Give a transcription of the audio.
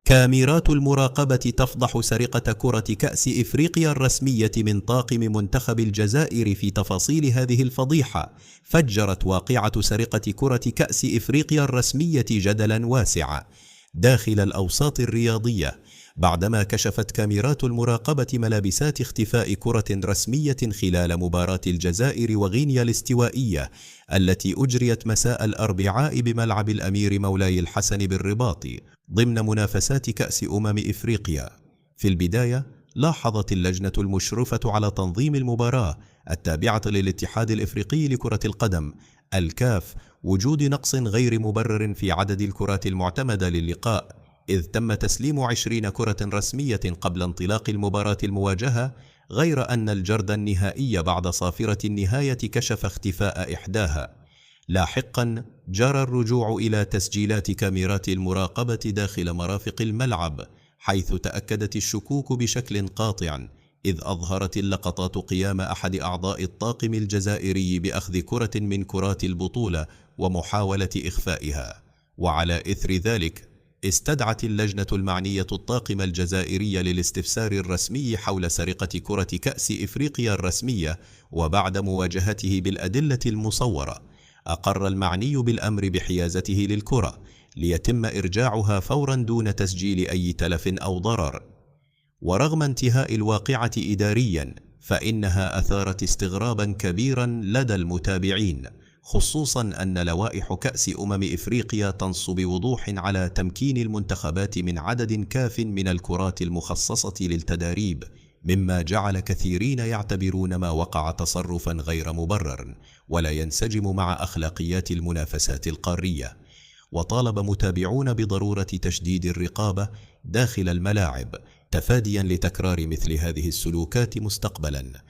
كاميرات المراقبة تفضح سرقة كرة كأس إفريقيا الرسمية من طاقم منتخب الجزائر. في تفاصيل هذه الفضيحة، فجرت واقعة سرقة كرة كأس إفريقيا الرسمية جدلا واسعا داخل الأوساط الرياضية، بعدما كشفت كاميرات المراقبة ملابسات اختفاء كرة رسمية خلال مباراة الجزائر وغينيا الاستوائية التي أجريت مساء الأربعاء بملعب الأمير مولاي الحسن بالرباط ضمن منافسات كأس إفريقيا. في البداية، لاحظت اللجنة المشرفة على تنظيم المباراة التابعة للاتحاد الإفريقي لكرة القدم الكاف وجود نقص غير مبرر في عدد الكرات المعتمدة للقاء، إذ تم تسليم 20 كرة رسمية قبل انطلاق المباراة المواجهة، غير أن الجرد النهائي بعد صافرة النهاية كشف اختفاء إحداها. لاحقا جرى الرجوع إلى تسجيلات كاميرات المراقبة داخل مرافق الملعب، حيث تأكدت الشكوك بشكل قاطع، إذ أظهرت اللقطات قيام أحد أعضاء الطاقم الجزائري بأخذ كرة من كرات البطولة ومحاولة إخفائها. وعلى إثر ذلك استدعت اللجنة المعنية الطاقم الجزائري للاستفسار الرسمي حول سرقة كرة كأس إفريقيا الرسمية، وبعد مواجهته بالأدلة المصورة أقر المعني بالأمر بحيازته للكرة ليتم إرجاعها فورا دون تسجيل أي تلف أو ضرر. ورغم انتهاء الواقعة إداريا، فإنها أثارت استغرابا كبيرا لدى المتابعين، خصوصا أن لوائح كأس إفريقيا تنص بوضوح على تمكين المنتخبات من عدد كاف من الكرات المخصصة للتداريب، مما جعل كثيرين يعتبرون ما وقع تصرفا غير مبرر ولا ينسجم مع أخلاقيات المنافسات القارية. وطالب متابعون بضرورة تشديد الرقابة داخل الملاعب تفاديا لتكرار مثل هذه السلوكات مستقبلا.